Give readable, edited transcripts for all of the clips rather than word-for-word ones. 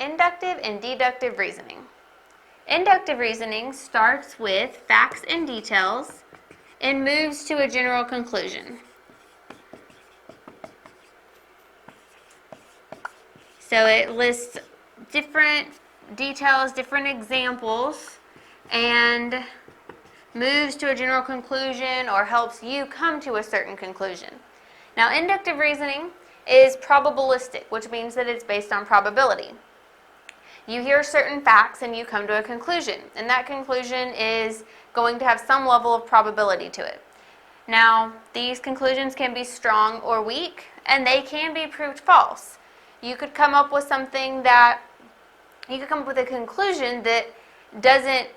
inductive and deductive reasoning. Inductive reasoning starts with facts and details and moves to a general conclusion. So it lists different details, different examples, and moves to a general conclusion or helps you come to a certain conclusion. Now, inductive reasoning is probabilistic, which means that it's based on probability. You hear certain facts and you come to a conclusion, and that conclusion is going to have some level of probability to it. Now, these conclusions can be strong or weak, and they can be proved false. You could come up with a conclusion that doesn't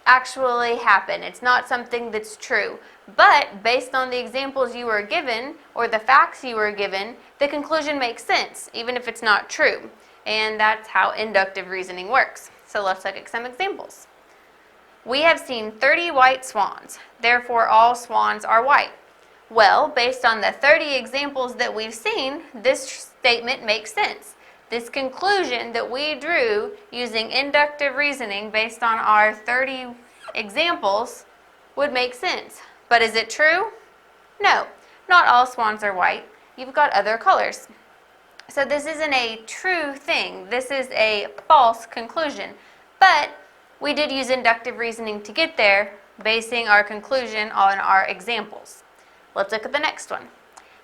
actually happen. It's not something that's true. But based on the examples you were given or the facts you were given, the conclusion makes sense, even if it's not true. And that's how inductive reasoning works. So let's look at some examples. We have seen 30 white swans, therefore all swans are white. Well, based on the 30 examples that we've seen, this statement makes sense. This conclusion that we drew using inductive reasoning based on our 30 examples would make sense. But is it true? No, not all swans are white. You've got other colors. So this isn't a true thing. This is a false conclusion. But we did use inductive reasoning to get there, basing our conclusion on our examples. Let's look at the next one.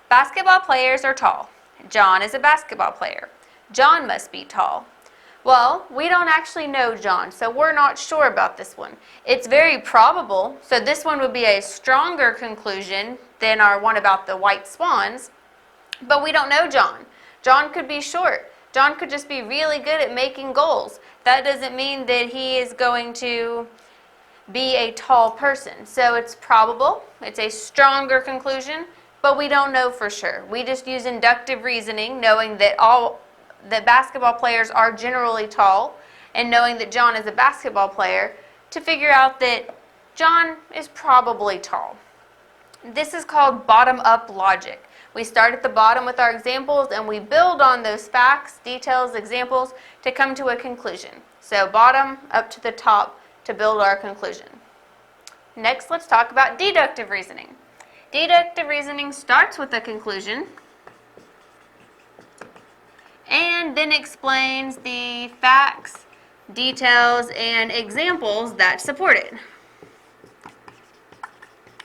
Basketball players are tall. John is a basketball player. John must be tall. Well, we don't actually know John, so we're not sure about this one. It's very probable, so this one would be a stronger conclusion than our one about the white swans, but we don't know John. John could be short. John could just be really good at making goals. That doesn't mean that he is going to be a tall person. So it's probable, it's a stronger conclusion, but we don't know for sure. We just use inductive reasoning, knowing that the basketball players are generally tall, and knowing that John is a basketball player, to figure out that John is probably tall. This is called bottom-up logic. We start at the bottom with our examples, and we build on those facts, details, examples to come to a conclusion. So bottom up to the top to build our conclusion. Next, let's talk about deductive reasoning. Deductive reasoning starts with a conclusion and then explains the facts, details, and examples that support it.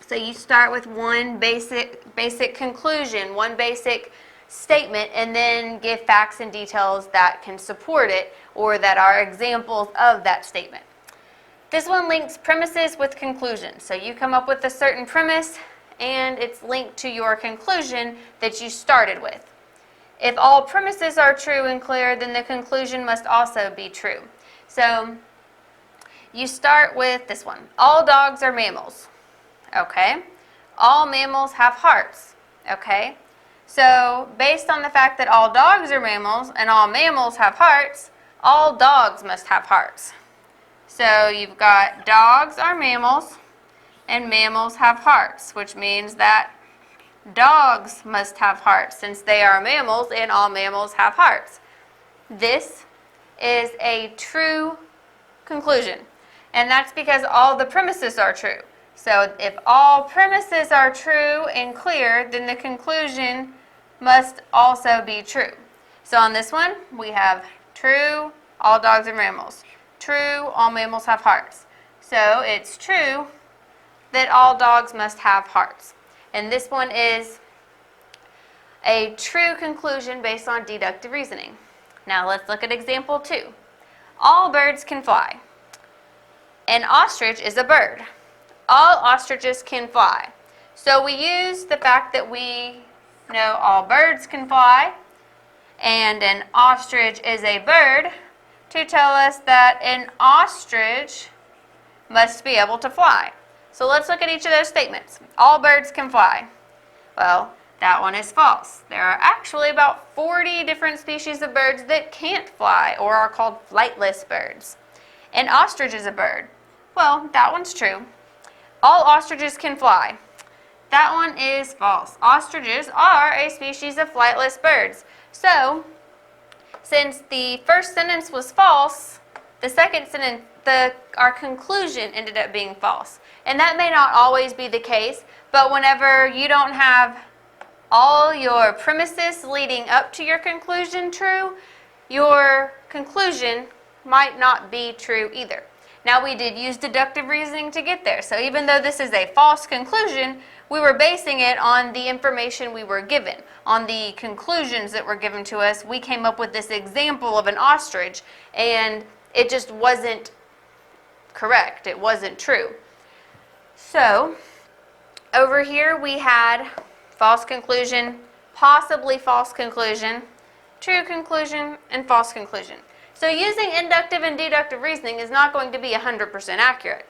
So you start with one basic conclusion, one basic statement, and then give facts and details that can support it or that are examples of that statement. This one links premises with conclusions. So you come up with a certain premise and it's linked to your conclusion that you started with. If all premises are true and clear, then the conclusion must also be true. So you start with this one. All dogs are mammals. Okay. All mammals have hearts. Okay. So based on the fact that all dogs are mammals and all mammals have hearts, all dogs must have hearts. So you've got dogs are mammals and mammals have hearts, which means that dogs must have hearts since they are mammals and all mammals have hearts. This is a true conclusion, and that's because all the premises are true. So if all premises are true and clear, then the conclusion must also be true. So on this one, we have true, all dogs are mammals. True, all mammals have hearts. So it's true that all dogs must have hearts. And this one is a true conclusion based on deductive reasoning. Now let's look at example 2. All birds can fly. An ostrich is a bird. All ostriches can fly. So we use the fact that we know all birds can fly and an ostrich is a bird to tell us that an ostrich must be able to fly. So let's look at each of those statements. All birds can fly. Well, that one is false. There are actually about 40 different species of birds that can't fly or are called flightless birds. An ostrich is a bird. Well, that one's true. All ostriches can fly. That one is false. Ostriches are a species of flightless birds. So since the first sentence was false, the second sentence, our conclusion ended up being false. And that may not always be the case, but whenever you don't have all your premises leading up to your conclusion true, your conclusion might not be true either. Now, we did use deductive reasoning to get there. So even though this is a false conclusion, we were basing it on the information we were given, on the conclusions that were given to us. We came up with this example of an ostrich, and it just wasn't correct. It wasn't true. So over here we had false conclusion, possibly false conclusion, true conclusion, and false conclusion. So using inductive and deductive reasoning is not going to be 100% accurate,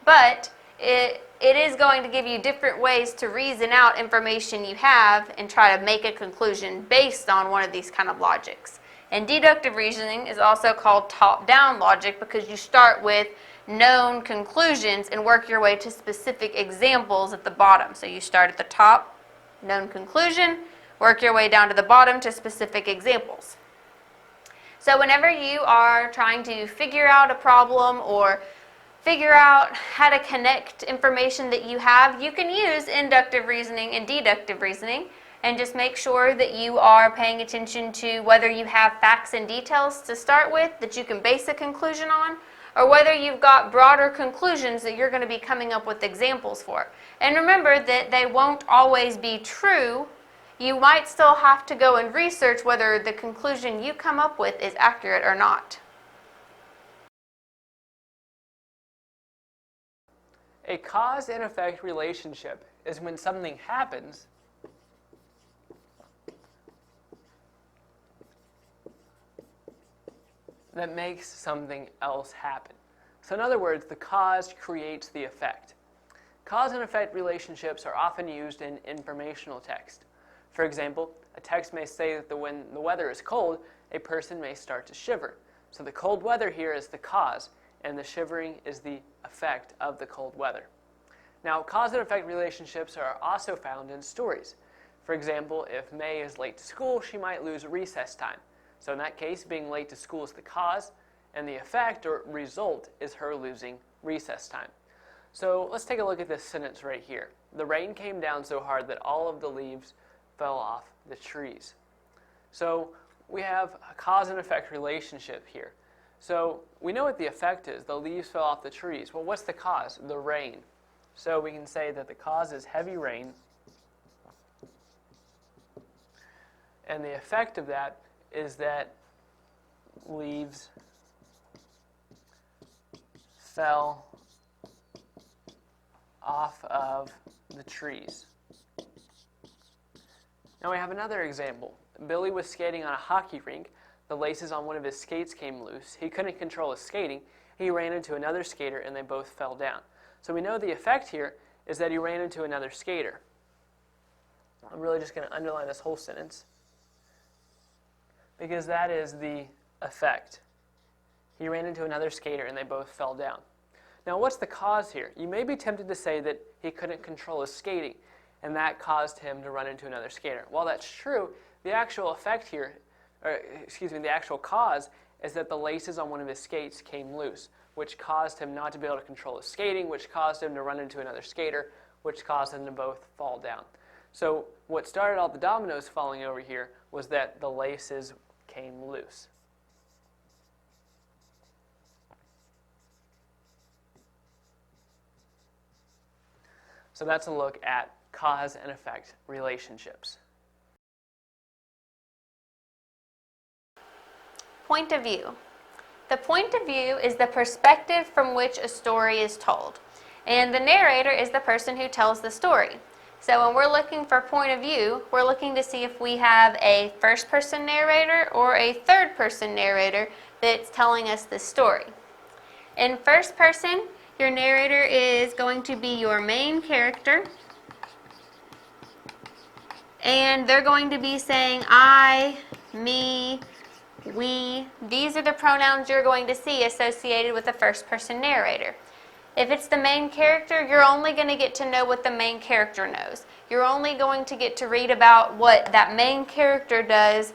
but it is going to give you different ways to reason out information you have and try to make a conclusion based on one of these kind of logics. And deductive reasoning is also called top-down logic because you start with known conclusions and work your way to specific examples at the bottom. So you start at the top, known conclusion, work your way down to the bottom to specific examples. So whenever you are trying to figure out a problem or figure out how to connect information that you have, you can use inductive reasoning and deductive reasoning, and just make sure that you are paying attention to whether you have facts and details to start with that you can base a conclusion on, or whether you've got broader conclusions that you're going to be coming up with examples for. And remember that they won't always be true. You might still have to go and research whether the conclusion you come up with is accurate or not. A cause and effect relationship is when something happens that makes something else happen. So in other words, the cause creates the effect. Cause and effect relationships are often used in informational text. For example, a text may say that when the weather is cold, a person may start to shiver. So the cold weather here is the cause, and the shivering is the effect of the cold weather. Now, cause and effect relationships are also found in stories. For example, if May is late to school, she might lose recess time. So in that case, being late to school is the cause, and the effect or result is her losing recess time. So let's take a look at this sentence right here. The rain came down so hard that all of the leaves fell off the trees. So we have a cause and effect relationship here. So we know what the effect is. The leaves fell off the trees. Well, what's the cause? The rain. So we can say that the cause is heavy rain, and the effect of that is that leaves fell off of the trees. Now we have another example. Billy was skating on a hockey rink. The laces on one of his skates came loose. He couldn't control his skating. He ran into another skater and they both fell down. So we know the effect here is that he ran into another skater. I'm really just going to underline this whole sentence because that is the effect. He ran into another skater and they both fell down. Now what's the cause here? You may be tempted to say that he couldn't control his skating and that caused him to run into another skater. While that's true, the actual effect here, the actual cause is that the laces on one of his skates came loose, which caused him not to be able to control his skating, which caused him to run into another skater, which caused them to both fall down. So what started all the dominoes falling over here was that the laces came loose. So that's a look at cause and effect relationships. Point of view. The point of view is the perspective from which a story is told. And the narrator is the person who tells the story. So when we're looking for point of view, we're looking to see if we have a first-person narrator or a third-person narrator that's telling us the story. In first person, your narrator is going to be your main character. And they're going to be saying I, me, we. These are the pronouns you're going to see associated with the first-person narrator. If it's the main character, you're only going to get to know what the main character knows. You're only going to get to read about what that main character does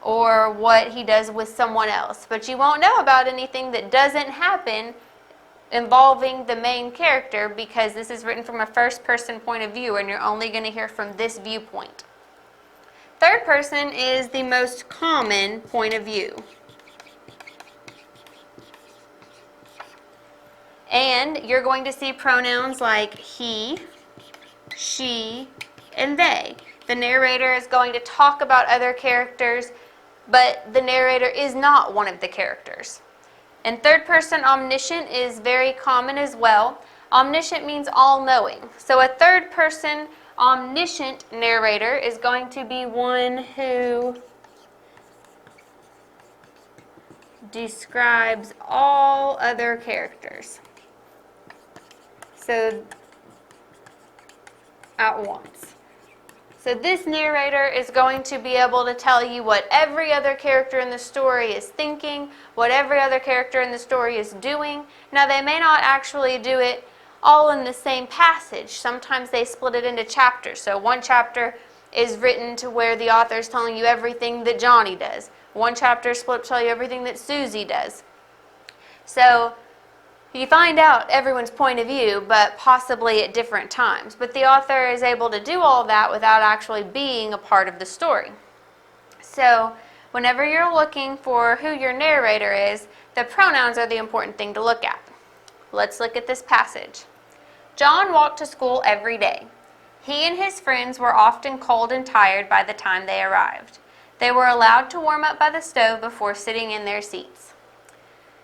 or what he does with someone else. But you won't know about anything that doesn't happen involving the main character because this is written from a first-person point of view and you're only going to hear from this viewpoint. Third person is the most common point of view. And you're going to see pronouns like he, she, and they. The narrator is going to talk about other characters, but the narrator is not one of the characters. And third person omniscient is very common as well. Omniscient means all-knowing. So a third person omniscient narrator is going to be one who describes all other characters. So at once. So this narrator is going to be able to tell you what every other character in the story is thinking, what every other character in the story is doing. Now they may not actually do it all in the same passage. Sometimes they split it into chapters. So one chapter is written to where the author is telling you everything that Johnny does. One chapter is split to tell you everything that Susie does. So you find out everyone's point of view, but possibly at different times. But the author is able to do all that without actually being a part of the story. So whenever you're looking for who your narrator is, the pronouns are the important thing to look at. Let's look at this passage. John walked to school every day. He and his friends were often cold and tired by the time they arrived. They were allowed to warm up by the stove before sitting in their seats.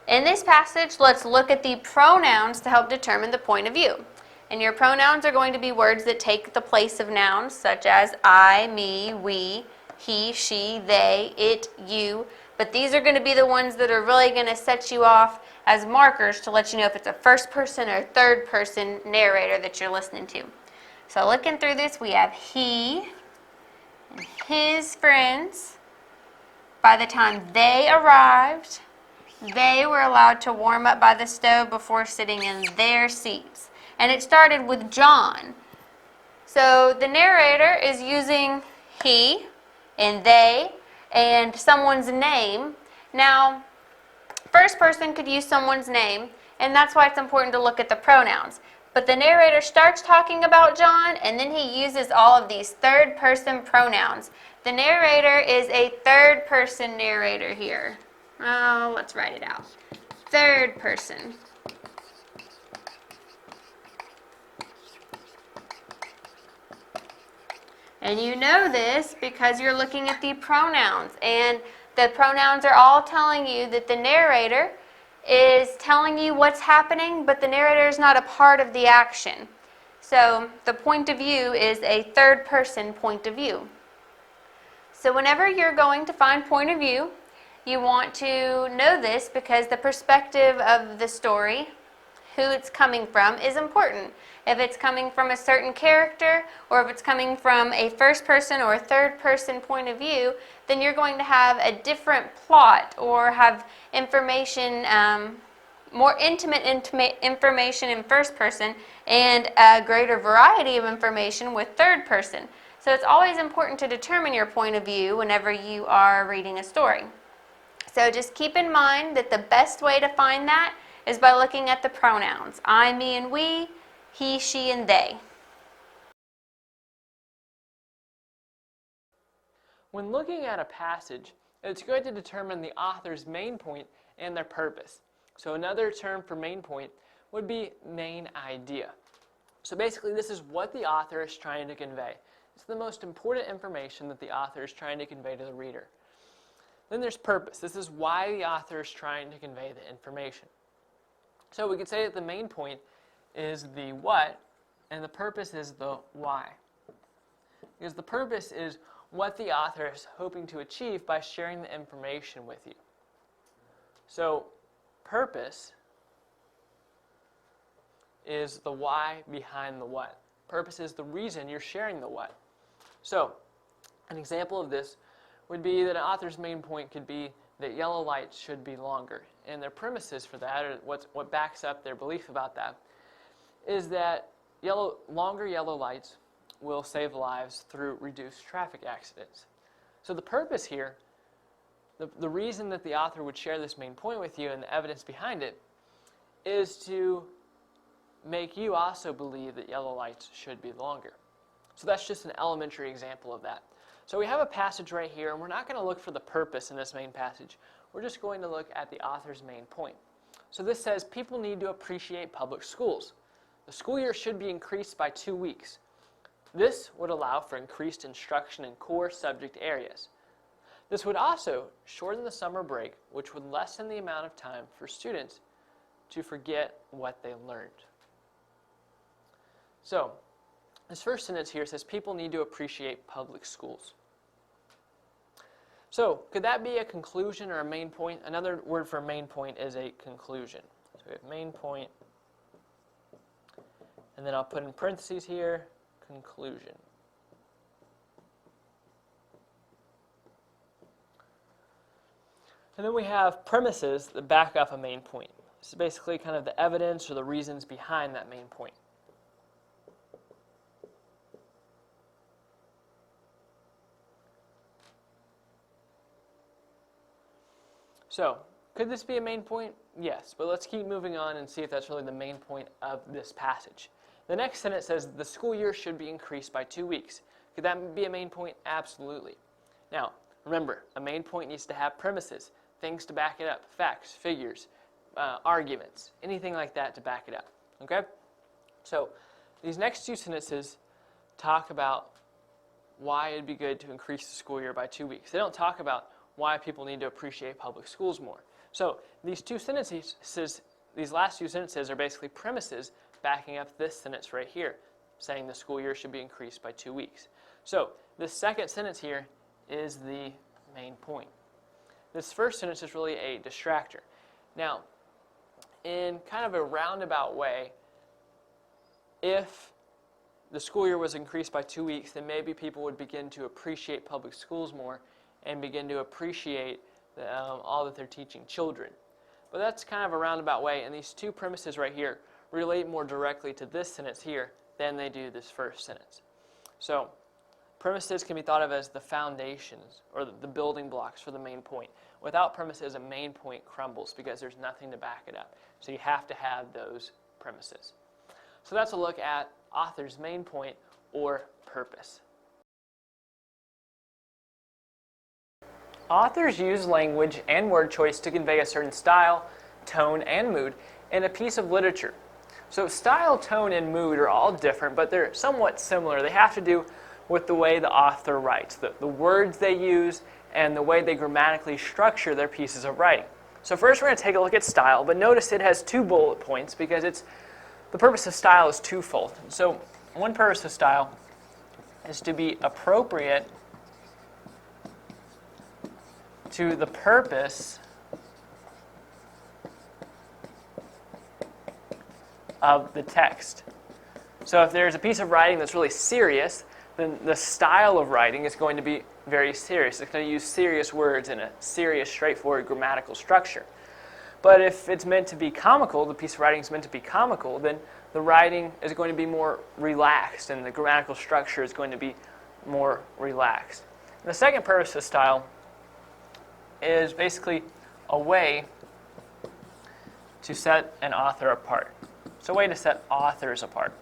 In this passage, let's look at the pronouns to help determine the point of view. And your pronouns are going to be words that take the place of nouns, such as I, me, we, he, she, they, it, you. But these are going to be the ones that are really going to set you off as markers to let you know if it's a first person or third person narrator that you're listening to. So looking through this, we have he and his friends. By the time they arrived, they were allowed to warm up by the stove before sitting in their seats. And it started with John. So the narrator is using he and they and someone's name. Now, first person could use someone's name, and that's why it's important to look at the pronouns. But the narrator starts talking about John, and then he uses all of these third person pronouns. The narrator is a third person narrator here. Oh, let's write it out. Third person. And you know this because you're looking at the pronouns. And the pronouns are all telling you that the narrator is telling you what's happening, but the narrator is not a part of the action. So the point of view is a third person point of view. So whenever you're going to find point of view, you want to know this because the perspective of the story, who it's coming from, is important. If it's coming from a certain character or if it's coming from a first person or a third person point of view, then you're going to have a different plot or have information, more intimate information in first person and a greater variety of information with third person. So it's always important to determine your point of view whenever you are reading a story. So just keep in mind that the best way to find that is by looking at the pronouns. I, me, and we, he, she, and they. When looking at a passage, it's good to determine the author's main point and their purpose. So another term for main point would be main idea. So basically this is what the author is trying to convey. It's the most important information that the author is trying to convey to the reader. Then there's purpose. This is why the author is trying to convey the information. So we could say that the main point is the what, and the purpose is the why. Because the purpose is what the author is hoping to achieve by sharing the information with you. So purpose is the why behind the what. Purpose is the reason you're sharing the what. So an example of this would be that an author's main point could be that yellow lights should be longer. And their premises for that, or what backs up their belief about that, is that longer yellow lights will save lives through reduced traffic accidents. So the purpose here The reason that the author would share this main point with you and the evidence behind it is to make you also believe that yellow lights should be longer. So that's just an elementary example of that. So we have a passage right here, and we're not going to look for the purpose in this main passage. We're just going to look at the author's main point. So this says, people need to appreciate public schools. The school year should be increased by 2 weeks. This would allow for increased instruction in core subject areas. This would also shorten the summer break, which would lessen the amount of time for students to forget what they learned. So, this first sentence here says people need to appreciate public schools. So, could that be a conclusion or a main point? Another word for main point is a conclusion. So we have main point, and then I'll put in parentheses here, conclusion. And then we have premises that back up a main point. This is basically kind of the evidence or the reasons behind that main point. So, could this be a main point? Yes, but let's keep moving on and see if that's really the main point of this passage. The next sentence says the school year should be increased by 2 weeks. Could that be a main point? Absolutely. Now, remember, a main point needs to have premises, things to back it up, facts, figures, arguments, anything like that to back it up. Okay? So, these next two sentences talk about why it'd be good to increase the school year by 2 weeks. They don't talk about why people need to appreciate public schools more. So these two sentences, these last two sentences are basically premises backing up this sentence right here, saying the school year should be increased by 2 weeks. So this second sentence here is the main point. This first sentence is really a distractor. Now, in kind of a roundabout way, if the school year was increased by 2 weeks, then maybe people would begin to appreciate public schools more and begin to appreciate all that they're teaching children. But that's kind of a roundabout way, and these two premises right here relate more directly to this sentence here than they do this first sentence. So, premises can be thought of as the foundations or the building blocks for the main point. Without premises, a main point crumbles because there's nothing to back it up. So you have to have those premises. So that's a look at author's main point or purpose. Authors use language and word choice to convey a certain style, tone, and mood in a piece of literature. So style, tone, and mood are all different, but they're somewhat similar. They have to do with the way the author writes, the words they use, and the way they grammatically structure their pieces of writing. So first we're going to take a look at style, but notice it has 2 bullet points because the purpose of style is twofold. So one purpose of style is to be appropriate to the purpose of the text. So if there's a piece of writing that's really serious, then the style of writing is going to be very serious. It's going to use serious words in a serious, straightforward grammatical structure. But if it's meant to be comical, the piece of writing is meant to be comical, then the writing is going to be more relaxed and the grammatical structure is going to be more relaxed. And the second purpose of style is basically a way to set an author apart. It's a way to set authors apart.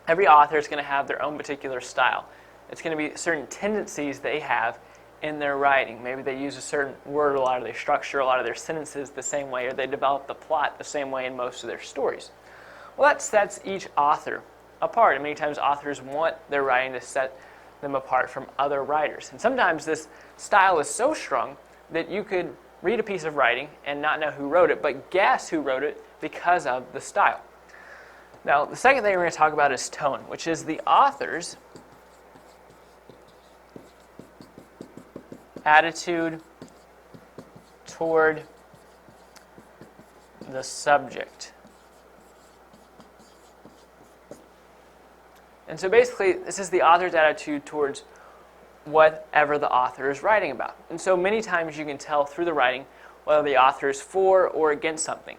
Every author is going to have their own particular style. It's going to be certain tendencies they have in their writing. Maybe they use a certain word a lot, or they structure a lot of their sentences the same way, or they develop the plot the same way in most of their stories. Well, that sets each author apart. And many times authors want their writing to set them apart from other writers. And sometimes this style is so strong that you could read a piece of writing and not know who wrote it, but guess who wrote it because of the style. Now, the second thing we're going to talk about is tone, which is the author's attitude toward the subject. And so basically, this is the author's attitude towards whatever the author is writing about. And so many times you can tell through the writing whether the author is for or against something.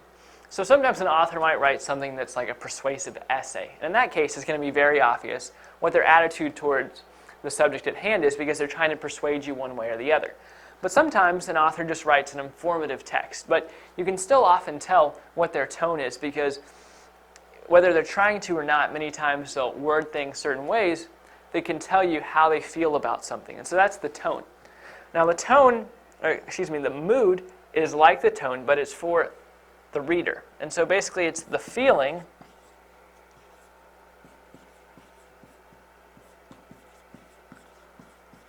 So sometimes an author might write something that's like a persuasive essay. And in that case, it's going to be very obvious what their attitude towards the subject at hand is, because they're trying to persuade you one way or the other. But sometimes an author just writes an informative text, but you can still often tell what their tone is, because whether they're trying to or not, many times they'll word things certain ways that can tell you how they feel about something. And so that's the tone. Now the mood is like the tone, but it's for the reader. And so basically it's the feeling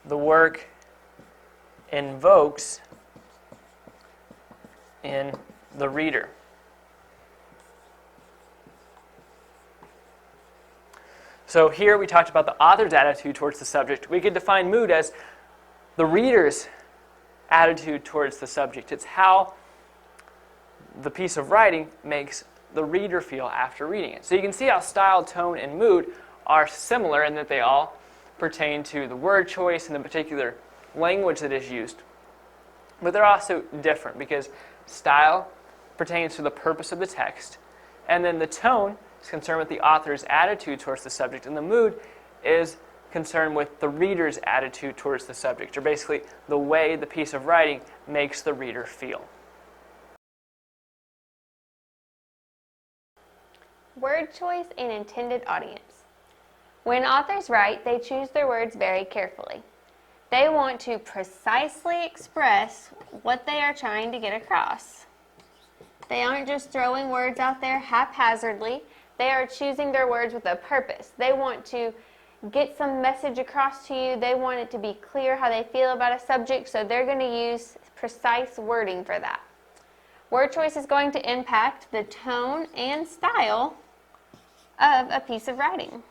the work invokes in the reader. So here we talked about the author's attitude towards the subject. We could define mood as the reader's attitude towards the subject. It's how the piece of writing makes the reader feel after reading it. So you can see how style, tone, and mood are similar in that they all pertain to the word choice and the particular language that is used. But they're also different, because style pertains to the purpose of the text, and then the tone is concerned with the author's attitude towards the subject, and the mood is concerned with the reader's attitude towards the subject, or basically the way the piece of writing makes the reader feel. Word choice and intended audience. When authors write, they choose their words very carefully. They want to precisely express what they are trying to get across. They aren't just throwing words out there haphazardly. They are choosing their words with a purpose. They want to get some message across to you. They want it to be clear how they feel about a subject, so they're going to use precise wording for that. Word choice is going to impact the tone and style of a piece of writing.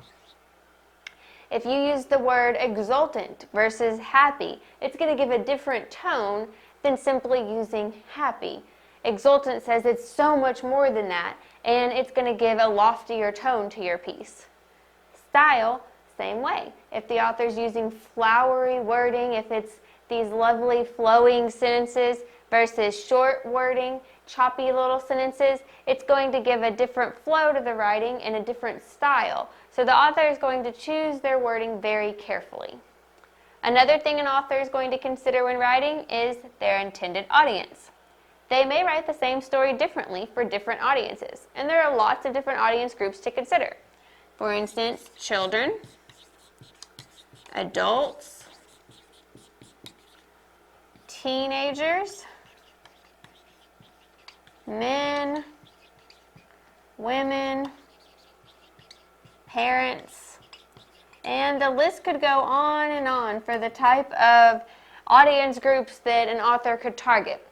If you use the word exultant versus happy, it's going to give a different tone than simply using happy. Exultant says it's so much more than that, and it's going to give a loftier tone to your piece. Style, same way. If the author's using flowery wording, if it's these lovely flowing sentences versus short wording, choppy little sentences, it's going to give a different flow to the writing and a different style. So the author is going to choose their wording very carefully. Another thing an author is going to consider when writing is their intended audience. They may write the same story differently for different audiences, and there are lots of different audience groups to consider. For instance, children, adults, teenagers, men, women, parents, and the list could go on and on for the type of audience groups that an author could target.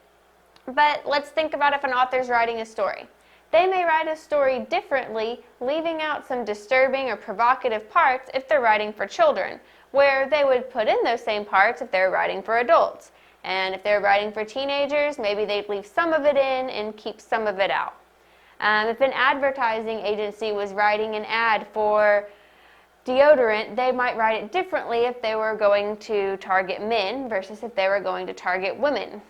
But let's think about if an author's writing a story. They may write a story differently, leaving out some disturbing or provocative parts if they're writing for children, where they would put in those same parts if they're writing for adults. And if they're writing for teenagers, maybe they'd leave some of it in and keep some of it out. If an advertising agency was writing an ad for deodorant, they might write it differently if they were going to target men versus if they were going to target women.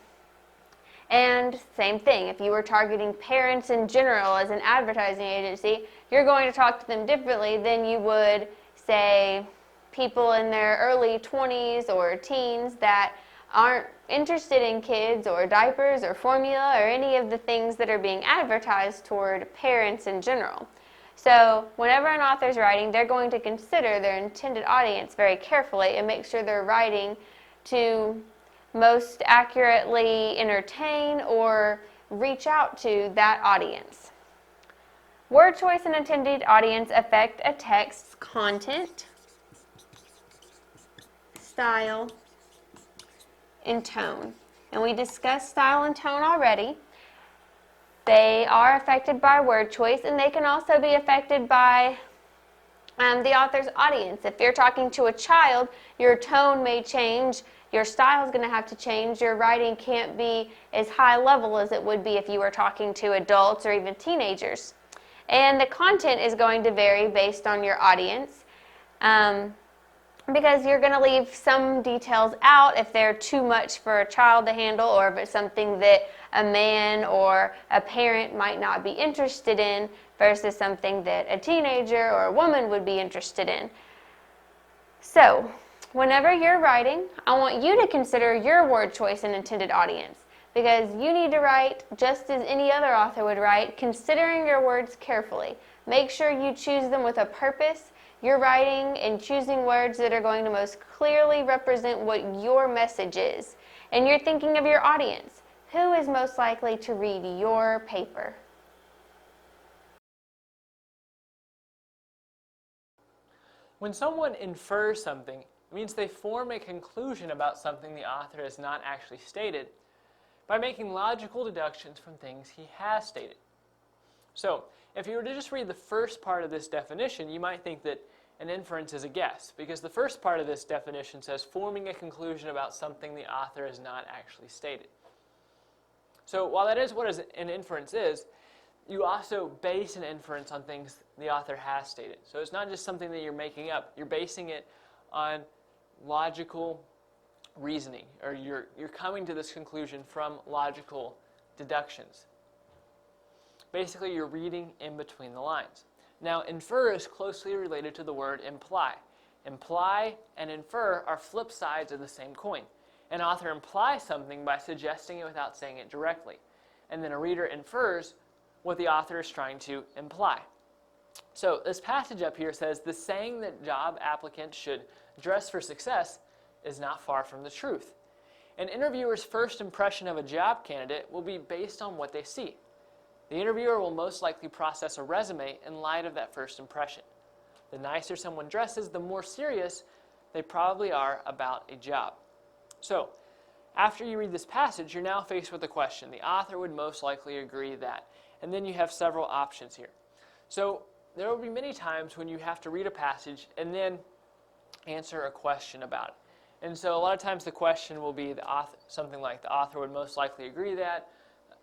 And same thing, if you were targeting parents in general as an advertising agency, you're going to talk to them differently than you would, say, people in their early 20s or teens that aren't interested in kids or diapers or formula or any of the things that are being advertised toward parents in general. So whenever an author's writing, they're going to consider their intended audience very carefully and make sure they're writing to most accurately entertain or reach out to that audience. Word choice and intended audience affect a text's content, style, and tone. And we discussed style and tone already. They are affected by word choice, and they can also be affected by the author's audience. If you're talking to a child, your tone may change, your style is going to have to change, your writing can't be as high level as it would be if you were talking to adults or even teenagers. And the content is going to vary based on your audience. Because you're going to leave some details out if they're too much for a child to handle, or if it's something that a man or a parent might not be interested in versus something that a teenager or a woman would be interested in. So, Whenever you're writing, I want you to consider your word choice and intended audience, because you need to write just as any other author would write, considering your words carefully. Make sure you choose them with a purpose. You're writing and choosing words that are going to most clearly represent what your message is. And you're thinking of your audience. Who is most likely to read your paper? When someone infers something, it means they form a conclusion about something the author has not actually stated by making logical deductions from things he has stated. So, if you were to just read the first part of this definition, you might think that an inference is a guess, because the first part of this definition says forming a conclusion about something the author has not actually stated. So, while that is what an inference is, you also base an inference on things the author has stated. So it's not just something that you're making up. You're basing it on logical reasoning, or you're coming to this conclusion from logical deductions. Basically, you're reading in between the lines. Now, infer is closely related to the word imply. Imply and infer are flip sides of the same coin. An author implies something by suggesting it without saying it directly, and then a reader infers what the author is trying to imply. So this passage up here says, the saying that job applicants should dress for success is not far from the truth. An interviewer's first impression of a job candidate will be based on what they see. The interviewer will most likely process a resume in light of that first impression. The nicer someone dresses, the more serious they probably are about a job. So, after you read this passage, you're now faced with a question. The author would most likely agree that. And then you have several options here. So there will be many times when you have to read a passage and then answer a question about it. And so a lot of times the question will be something like the author would most likely agree that,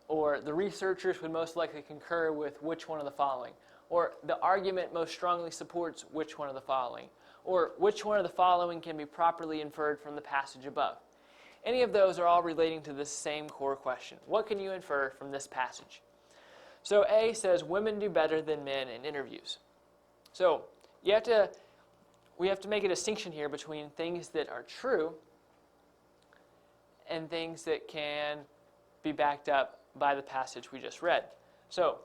or the researchers would most likely concur with which one of the following, or the argument most strongly supports which one of the following, or which one of the following can be properly inferred from the passage above. Any of those are all relating to this same core question. What can you infer from this passage? So A says women do better than men in interviews. So we have to make a distinction here between things that are true and things that can be backed up by the passage we just read. So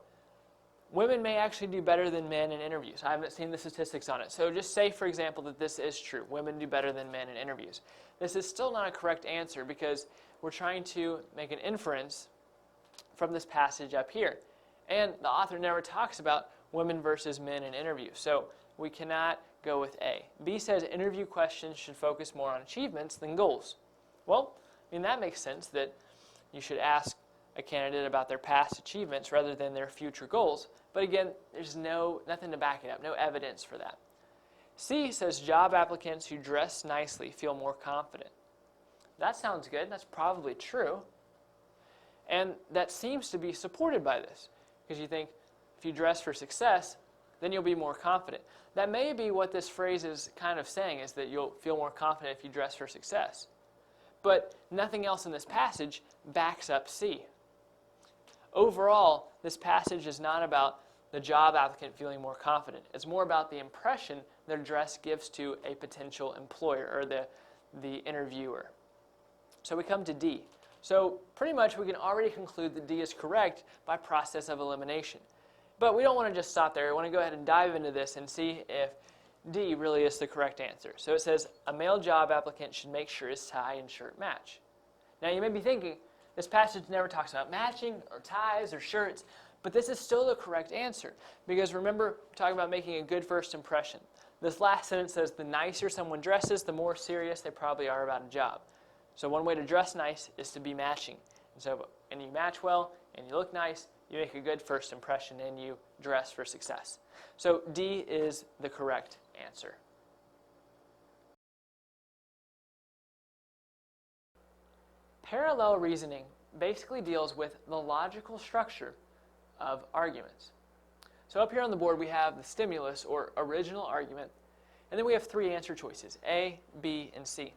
women may actually do better than men in interviews. I haven't seen the statistics on it. So just say, for example, that this is true. Women do better than men in interviews. This is still not a correct answer because we're trying to make an inference from this passage up here. And the author never talks about women versus men in interviews. So we cannot go with A. B says interview questions should focus more on achievements than goals. Well, I mean, that makes sense that you should ask a candidate about their past achievements rather than their future goals. But again, there's nothing to back it up, no evidence for that. C says job applicants who dress nicely feel more confident. That sounds good. That's probably true. And that seems to be supported by this, because you think if you dress for success, then you'll be more confident. That may be what this phrase is kind of saying, is that you'll feel more confident if you dress for success. But nothing else in this passage backs up C. Overall, this passage is not about the job applicant feeling more confident. It's more about the impression their dress gives to a potential employer or the interviewer. So we come to D. So pretty much we can already conclude that D is correct by process of elimination. But we don't want to just stop there. We want to go ahead and dive into this and see if D really is the correct answer. So it says a male job applicant should make sure his tie and shirt match. Now you may be thinking, this passage never talks about matching or ties or shirts, but this is still the correct answer, because remember, we're talking about making a good first impression. This last sentence says the nicer someone dresses, the more serious they probably are about a job. So one way to dress nice is to be matching. And you match well, and you look nice, you make a good first impression, and you dress for success. So D is the correct answer. Parallel reasoning basically deals with the logical structure of arguments. So up here on the board we have the stimulus or original argument, and then we have three answer choices, A, B, and C.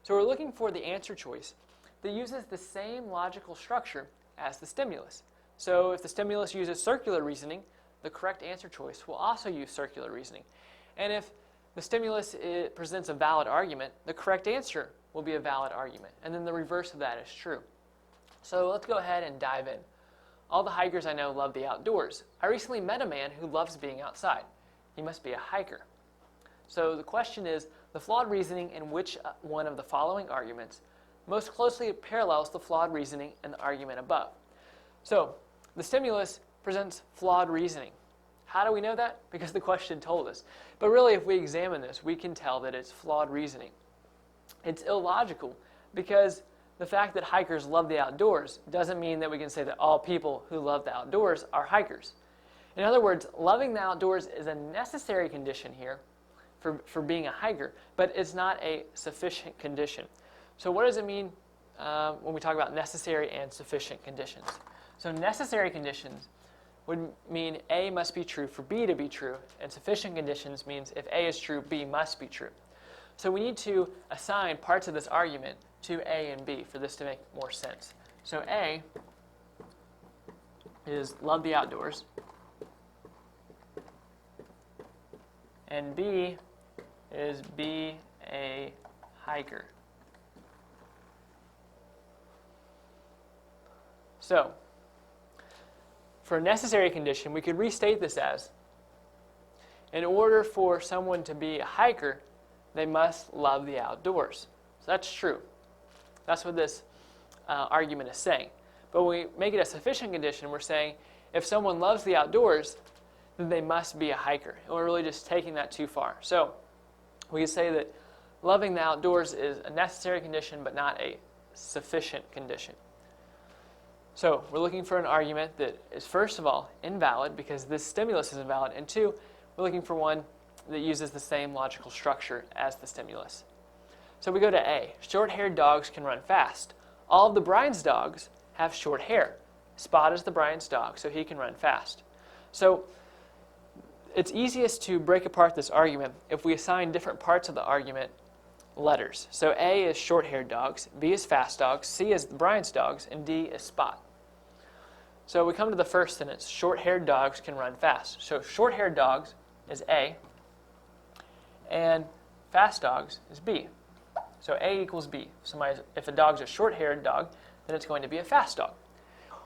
So we're looking for the answer choice that uses the same logical structure as the stimulus. So if the stimulus uses circular reasoning, the correct answer choice will also use circular reasoning. And if the stimulus presents a valid argument, the correct answer will be a valid argument. And then the reverse of that is true. So let's go ahead and dive in. All the hikers I know love the outdoors. I recently met a man who loves being outside. He must be a hiker. So the question is, the flawed reasoning in which one of the following arguments most closely parallels the flawed reasoning in the argument above? So the stimulus presents flawed reasoning. How do we know that? Because the question told us. But really, if we examine this, we can tell that it's flawed reasoning. It's illogical because the fact that hikers love the outdoors doesn't mean that we can say that all people who love the outdoors are hikers. In other words, loving the outdoors is a necessary condition here for being a hiker, but it's not a sufficient condition. So what does it mean when we talk about necessary and sufficient conditions? So necessary conditions would mean A must be true for B to be true, and sufficient conditions means if A is true, B must be true. So we need to assign parts of this argument to A and B for this to make more sense. So A is love the outdoors, and B is be a hiker. So for a necessary condition, we could restate this as, in order for someone to be a hiker, they must love the outdoors. So that's true. That's what this argument is saying. But when we make it a sufficient condition, we're saying if someone loves the outdoors, then they must be a hiker. And we're really just taking that too far. So we can say that loving the outdoors is a necessary condition, but not a sufficient condition. So we're looking for an argument that is, first of all, invalid because this stimulus is invalid, and two, we're looking for one that uses the same logical structure as the stimulus. So we go to A. Short-haired dogs can run fast. All of the Brian's dogs have short hair. Spot is the Brian's dog, so he can run fast. So it's easiest to break apart this argument if we assign different parts of the argument letters. So A is short-haired dogs, B is fast dogs, C is Brian's dogs, and D is Spot. So we come to the first sentence, short-haired dogs can run fast. So short-haired dogs is A, and fast dogs is B. So A equals B. If a dog's a short-haired dog, then it's going to be a fast dog.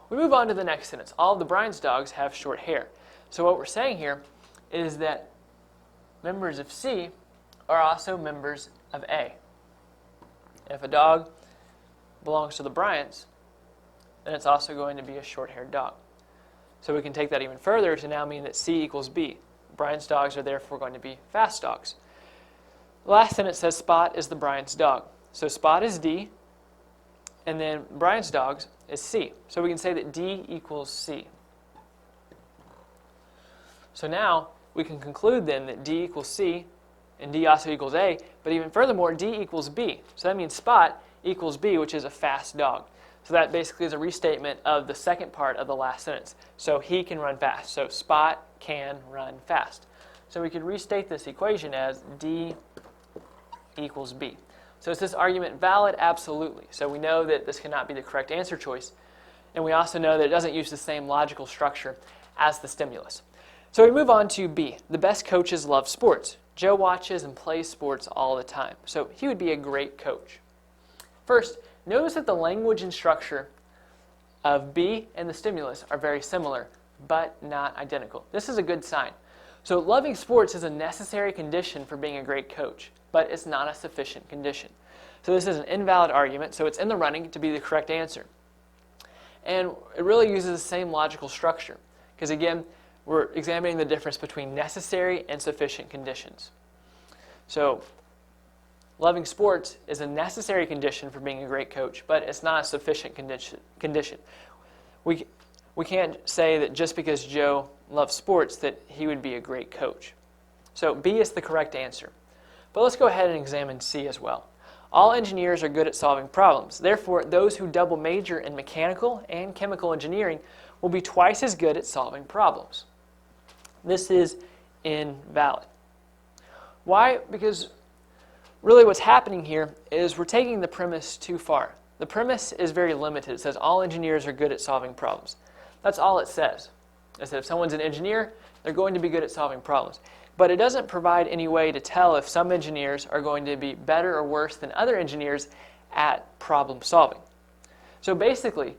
We move on to the next sentence. All of the Brian's dogs have short hair. So what we're saying here is that members of C are also members of A. If a dog belongs to the Bryants, then it's also going to be a short-haired dog. So we can take that even further to now mean that C equals B. Brian's dogs are therefore going to be fast dogs. The last sentence says Spot is the Brian's dog. So Spot is D, and then Brian's dogs is C. So we can say that D equals C. So now we can conclude then that D equals C, and D also equals A, but even furthermore, D equals B. So that means Spot equals B, which is a fast dog. So that basically is a restatement of the second part of the last sentence. So he can run fast. So Spot can run fast. So we could restate this equation as D equals B. So is this argument valid? Absolutely. So we know that this cannot be the correct answer choice. And we also know that it doesn't use the same logical structure as the stimulus. So we move on to B. The best coaches love sports. Joe watches and plays sports all the time. So he would be a great coach. First, notice that the language and structure of B and the stimulus are very similar, but not identical. This is a good sign. So loving sports is a necessary condition for being a great coach, but it's not a sufficient condition. So this is an invalid argument, so it's in the running to be the correct answer. And it really uses the same logical structure, because again, we're examining the difference between necessary and sufficient conditions. So loving sports is a necessary condition for being a great coach, but it's not a sufficient condition. We can't say that just because Joe loves sports that he would be a great coach. So B is the correct answer. But let's go ahead and examine C as well. All engineers are good at solving problems. Therefore, those who double major in mechanical and chemical engineering will be twice as good at solving problems. This is invalid. Why? Because really what's happening here is we're taking the premise too far. The premise is very limited. It says all engineers are good at solving problems. That's all it says. It says if someone's an engineer, they're going to be good at solving problems. But it doesn't provide any way to tell if some engineers are going to be better or worse than other engineers at problem solving. So basically,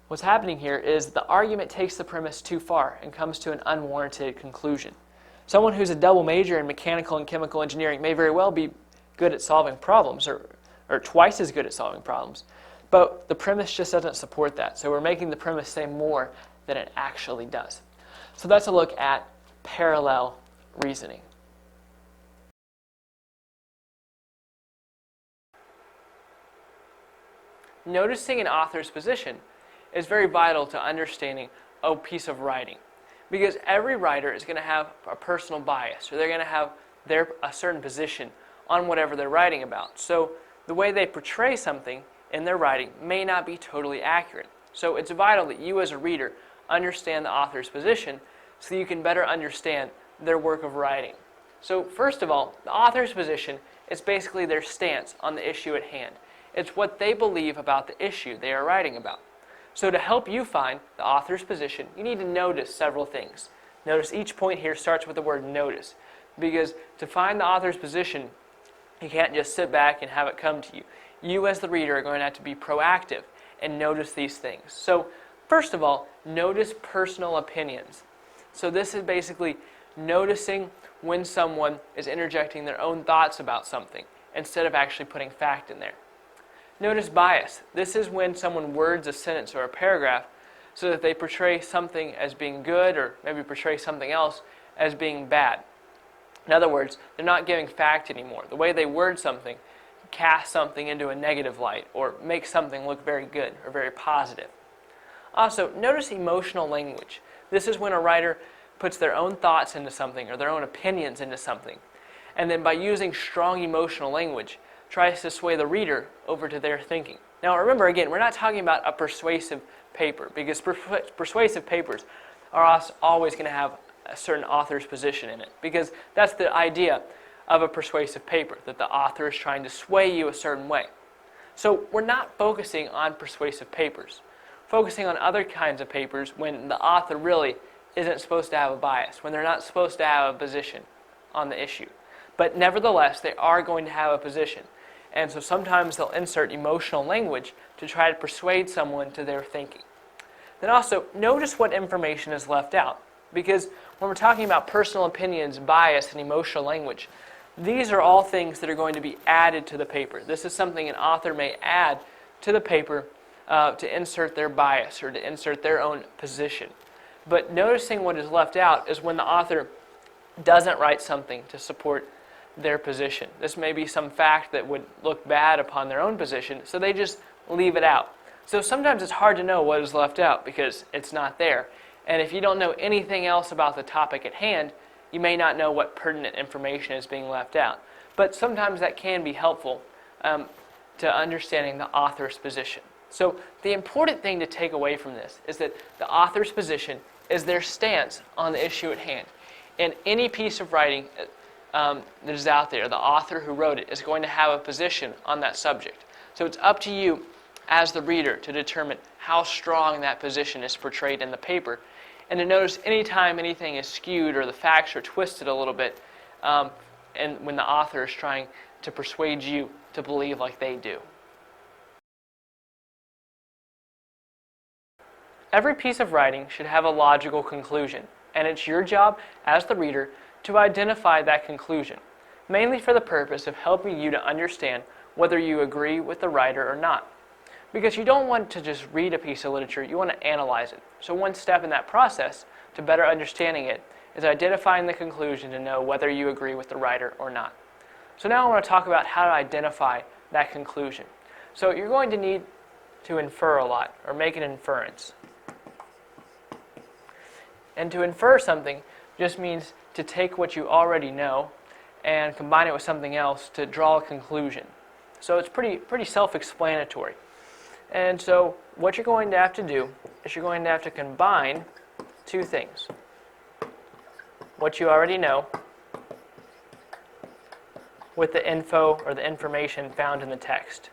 what's happening here is the argument takes the premise too far and comes to an unwarranted conclusion. Someone who's a double major in mechanical and chemical engineering may very well be good at solving problems, or twice as good at solving problems. But the premise just doesn't support that. So we're making the premise say more than it actually does. So that's a look at parallel reasoning. Noticing an author's position is very vital to understanding a piece of writing, because every writer is going to have a personal bias, or they're going to have a certain position on whatever they're writing about. So the way they portray something in their writing may not be totally accurate. So it's vital that you as a reader understand the author's position so you can better understand their work of writing. So first of all, the author's position is basically their stance on the issue at hand. It's what they believe about the issue they are writing about. So to help you find the author's position, you need to notice several things. Notice each point here starts with the word notice, because to find the author's position, you can't just sit back and have it come to you. You as the reader are going to have to be proactive and notice these things. So first of all, notice personal opinions. So this is basically noticing when someone is interjecting their own thoughts about something instead of actually putting fact in there. Notice bias. This is when someone words a sentence or a paragraph so that they portray something as being good, or maybe portray something else as being bad. In other words, they're not giving fact anymore. The way they word something casts something into a negative light, or makes something look very good or very positive. Also, notice emotional language. This is when a writer puts their own thoughts into something, or their own opinions into something, and then by using strong emotional language, tries to sway the reader over to their thinking. Now remember, again, we're not talking about a persuasive paper, because persuasive papers are always going to have a certain author's position in it, because that's the idea of a persuasive paper, that the author is trying to sway you a certain way. So we're not focusing on persuasive papers, focusing on other kinds of papers when the author really isn't supposed to have a bias, when they're not supposed to have a position on the issue. But nevertheless, they are going to have a position. And so sometimes they'll insert emotional language to try to persuade someone to their thinking. Then also, notice what information is left out. Because when we're talking about personal opinions, bias, and emotional language, these are all things that are going to be added to the paper. This is something an author may add to the paper to insert their bias or to insert their own position. But noticing what is left out is when the author doesn't write something to support their position. This may be some fact that would look bad upon their own position, so they just leave it out. So sometimes it's hard to know what is left out because it's not there. And if you don't know anything else about the topic at hand, you may not know what pertinent information is being left out. But sometimes that can be helpful to understanding the author's position. So the important thing to take away from this is that the author's position is their stance on the issue at hand. In any piece of writing that is out there, the author who wrote it is going to have a position on that subject. So it's up to you as the reader to determine how strong that position is portrayed in the paper, and to notice anytime anything is skewed or the facts are twisted a little bit, and when the author is trying to persuade you to believe like they do. Every piece of writing should have a logical conclusion, and it's your job as the reader to identify that conclusion, mainly for the purpose of helping you to understand whether you agree with the writer or not. Because you don't want to just read a piece of literature, you want to analyze it. So one step in that process to better understanding it is identifying the conclusion to know whether you agree with the writer or not. So now I want to talk about how to identify that conclusion. So you're going to need to infer a lot, or make an inference. And to infer something just means to take what you already know and combine it with something else to draw a conclusion. So it's pretty self-explanatory. And so what you're going to have to do is you're going to have to combine two things. What you already know with the info or the information found in the text.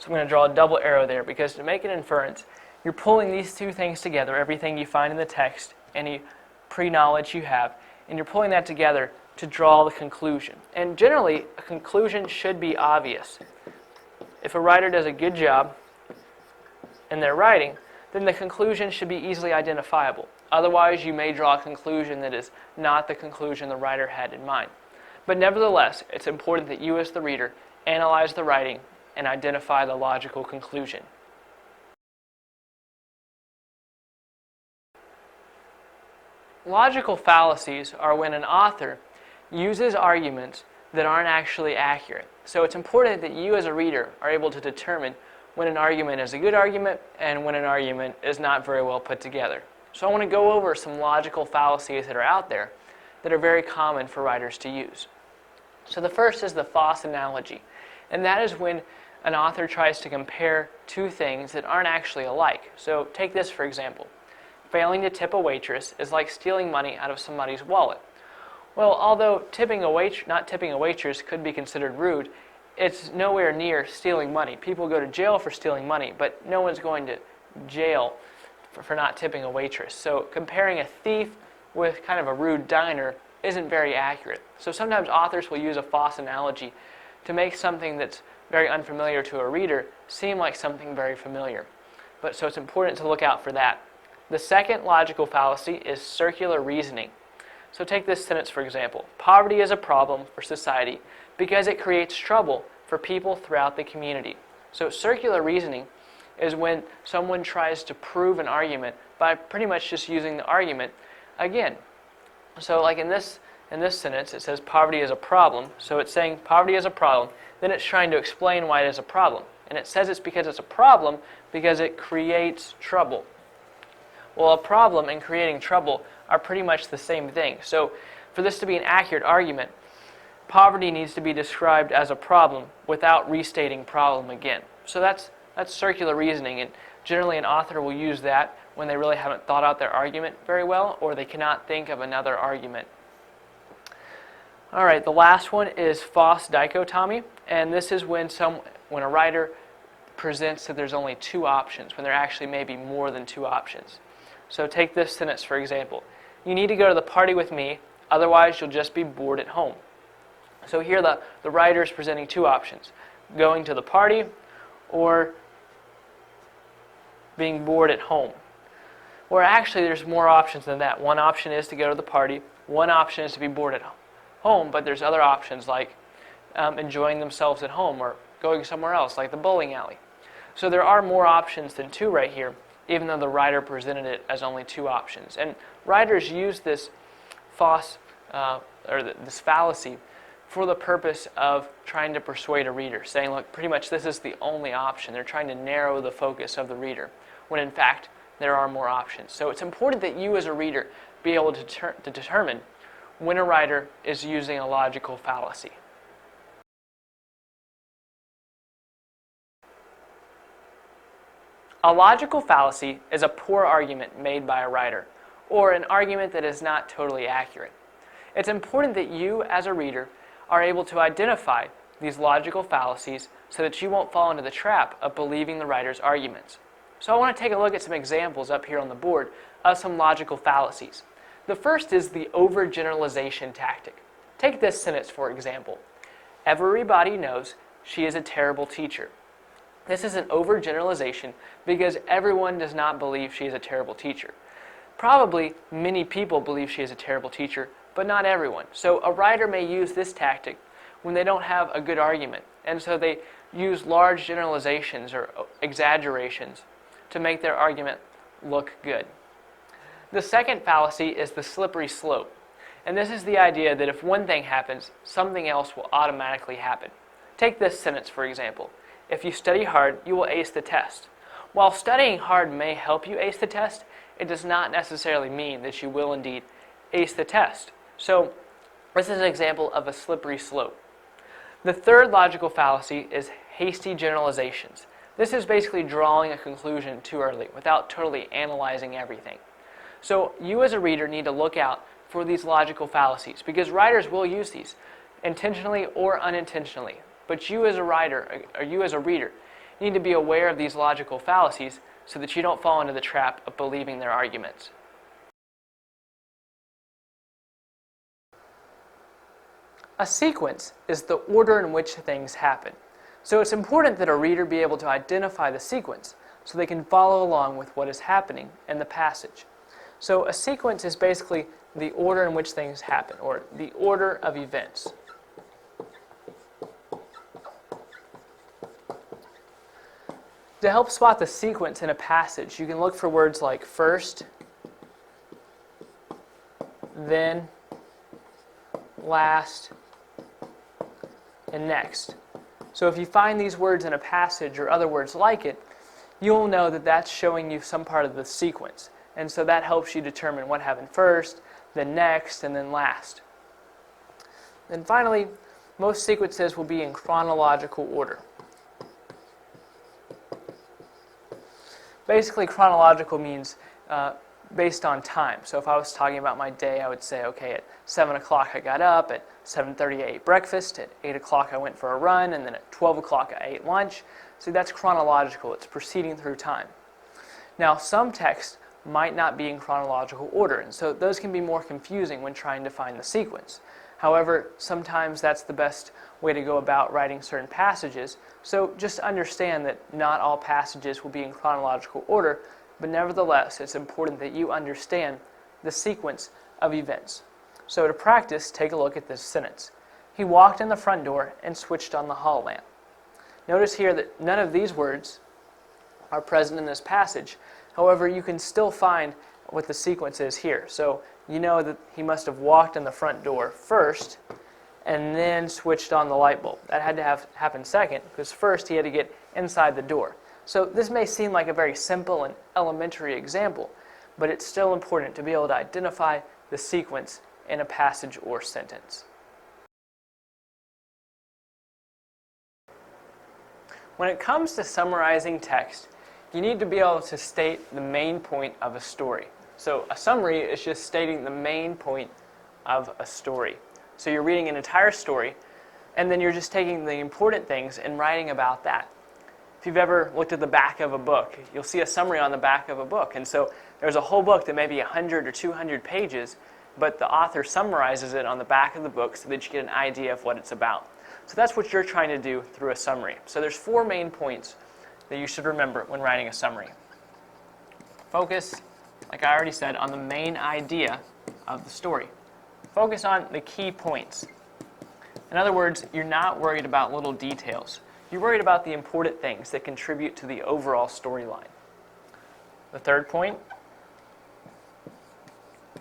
So I'm going to draw a double arrow there because to make an inference, you're pulling these two things together, everything you find in the text, any pre-knowledge you have, and you're pulling that together to draw the conclusion. And generally, a conclusion should be obvious. If a writer does a good job in their writing, then the conclusion should be easily identifiable. Otherwise, you may draw a conclusion that is not the conclusion the writer had in mind. But nevertheless, it's important that you as the reader analyze the writing and identify the logical conclusion. Logical fallacies are when an author uses arguments that aren't actually accurate. So it's important that you as a reader are able to determine when an argument is a good argument and when an argument is not very well put together. So I want to go over some logical fallacies that are out there that are very common for writers to use. So the first is the FOSS analogy, and that is when an author tries to compare two things that aren't actually alike. So take this for example. Failing to tip a waitress is like stealing money out of somebody's wallet. Well, although not tipping a waitress could be considered rude, it's nowhere near stealing money. People go to jail for stealing money, but no one's going to jail for not tipping a waitress. So comparing a thief with kind of a rude diner isn't very accurate. So sometimes authors will use a FOSS analogy to make something that's very unfamiliar to a reader seem like something very familiar. So it's important to look out for that. The second logical fallacy is circular reasoning. So take this sentence for example. Poverty is a problem for society because it creates trouble for people throughout the community. So circular reasoning is when someone tries to prove an argument by pretty much just using the argument again. So like in this sentence it says poverty is a problem. So it's saying poverty is a problem. Then it's trying to explain why it is a problem. And it says it's because it's a problem because it creates trouble. Well, a problem and creating trouble are pretty much the same thing. So for this to be an accurate argument, poverty needs to be described as a problem without restating problem again. So that's circular reasoning, and generally an author will use that when they really haven't thought out their argument very well or they cannot think of another argument. All right, the last one is FOSS dichotomy, and this is when a writer presents that there's only two options when there actually may be more than two options. So take this sentence for example. You need to go to the party with me, otherwise you'll just be bored at home. So here the writer is presenting two options, going to the party or being bored at home. Or actually there's more options than that. One option is to go to the party, one option is to be bored at home, but there's other options like enjoying themselves at home or going somewhere else like the bowling alley. So there are more options than two right here, even though the writer presented it as only two options. And writers use this this fallacy for the purpose of trying to persuade a reader, saying, look, pretty much this is the only option. They're trying to narrow the focus of the reader, when in fact there are more options. So it's important that you as a reader be able to determine when a writer is using a logical fallacy. A logical fallacy is a poor argument made by a writer, or an argument that is not totally accurate. It's important that you, as a reader, are able to identify these logical fallacies so that you won't fall into the trap of believing the writer's arguments. So I want to take a look at some examples up here on the board of some logical fallacies. The first is the overgeneralization tactic. Take this sentence for example. Everybody knows she is a terrible teacher. This is an overgeneralization because everyone does not believe she is a terrible teacher. Probably many people believe she is a terrible teacher, but not everyone. So a writer may use this tactic when they don't have a good argument, and so they use large generalizations or exaggerations to make their argument look good. The second fallacy is the slippery slope, and this is the idea that if one thing happens, something else will automatically happen. Take this sentence for example. If you study hard, you will ace the test. While studying hard may help you ace the test, it does not necessarily mean that you will indeed ace the test. So this is an example of a slippery slope. The third logical fallacy is hasty generalizations. This is basically drawing a conclusion too early without totally analyzing everything. So you as a reader need to look out for these logical fallacies because writers will use these intentionally or unintentionally. But you as a writer, or you as a reader, You need to be aware of these logical fallacies so that you don't fall into the trap of believing their arguments. A sequence is the order in which things happen. So it's important that a reader be able to identify the sequence so they can follow along with what is happening in the passage. So a sequence is basically the order in which things happen, or the order of events. To help spot the sequence in a passage, you can look for words like first, then, last, and next. So if you find these words in a passage or other words like it, you'll know that that's showing you some part of the sequence. And so that helps you determine what happened first, then next, and then last. And finally, most sequences will be in chronological order. Basically, chronological means based on time. So if I was talking about my day, I would say, okay, at 7 o'clock I got up, at 7:30 I ate breakfast, at 8 o'clock I went for a run, and then at 12 o'clock I ate lunch. So that's chronological. It's proceeding through time. Now, some texts might not be in chronological order, and so those can be more confusing when trying to find the sequence. However, sometimes that's the best way to go about writing certain passages, so just understand that not all passages will be in chronological order, but nevertheless, it's important that you understand the sequence of events. So to practice, take a look at this sentence. He walked in the front door and switched on the hall lamp. Notice here that none of these words are present in this passage. However, you can still find what the sequence is here. So you know that he must have walked in the front door first and then switched on the light bulb. That had to have happened second, because first he had to get inside the door. So this may seem like a very simple and elementary example, but it's still important to be able to identify the sequence in a passage or sentence. When it comes to summarizing text, you need to be able to state the main point of a story. So a summary is just stating the main point of a story. So you're reading an entire story, and then you're just taking the important things and writing about that. If you've ever looked at the back of a book, you'll see a summary on the back of a book. And so there's a whole book that may be 100 or 200 pages, but the author summarizes it on the back of the book so that you get an idea of what it's about. So that's what you're trying to do through a summary. So there's 4 main points that you should remember when writing a summary. Focus, like I already said, on the main idea of the story. Focus on the key points. In other words, you're not worried about little details. You're worried about the important things that contribute to the overall storyline. The third point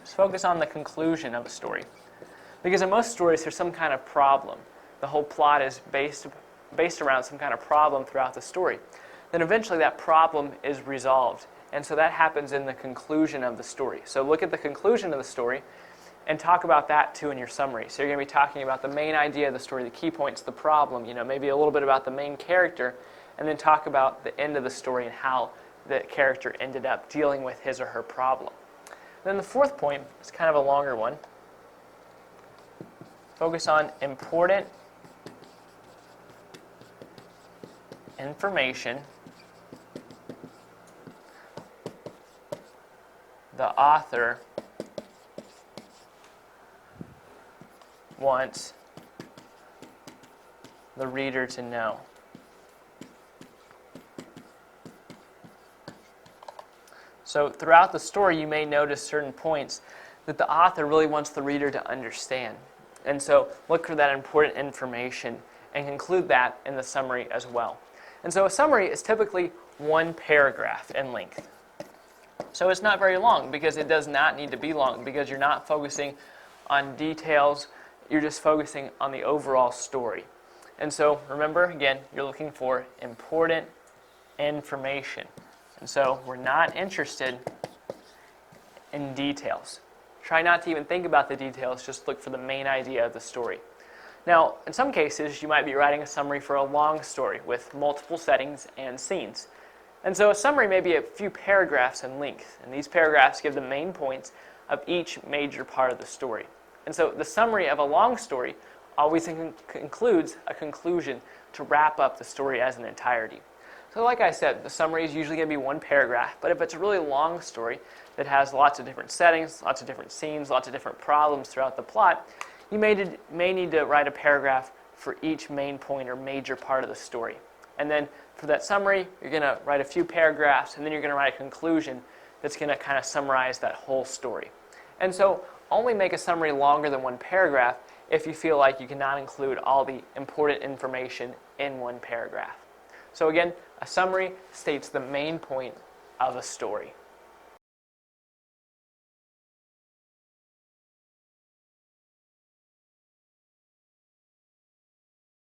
is focus on the conclusion of a story. Because in most stories, there's some kind of problem. The whole plot is based around some kind of problem throughout the story. Then eventually that problem is resolved. And so that happens in the conclusion of the story. So look at the conclusion of the story and talk about that too in your summary. So you're going to be talking about the main idea of the story, the key points, the problem, maybe a little bit about the main character, and then talk about the end of the story and how the character ended up dealing with his or her problem. Then the fourth point is kind of a longer one. Focus on important information the author wants the reader to know. So throughout the story, you may notice certain points that the author really wants the reader to understand. And so look for that important information and include that in the summary as well. And so a summary is typically 1 paragraph in length. So it's not very long, because it does not need to be long, because you're not focusing on details, you're just focusing on the overall story. And so remember, again, you're looking for important information. And so we're not interested in details. Try not to even think about the details, just look for the main idea of the story. Now, in some cases, you might be writing a summary for a long story with multiple settings and scenes. And so a summary may be a few paragraphs in length, and these paragraphs give the main points of each major part of the story. And so the summary of a long story always includes a conclusion to wrap up the story as an entirety. So like I said, the summary is usually going to be one paragraph, but if it's a really long story that has lots of different settings, lots of different scenes, lots of different problems throughout the plot, you may need to write a paragraph for each main point or major part of the story. And then for that summary, you're going to write a few paragraphs, and then you're going to write a conclusion that's going to kind of summarize that whole story. And so only make a summary longer than one paragraph if you feel like you cannot include all the important information in one paragraph. So again, a summary states the main point of a story.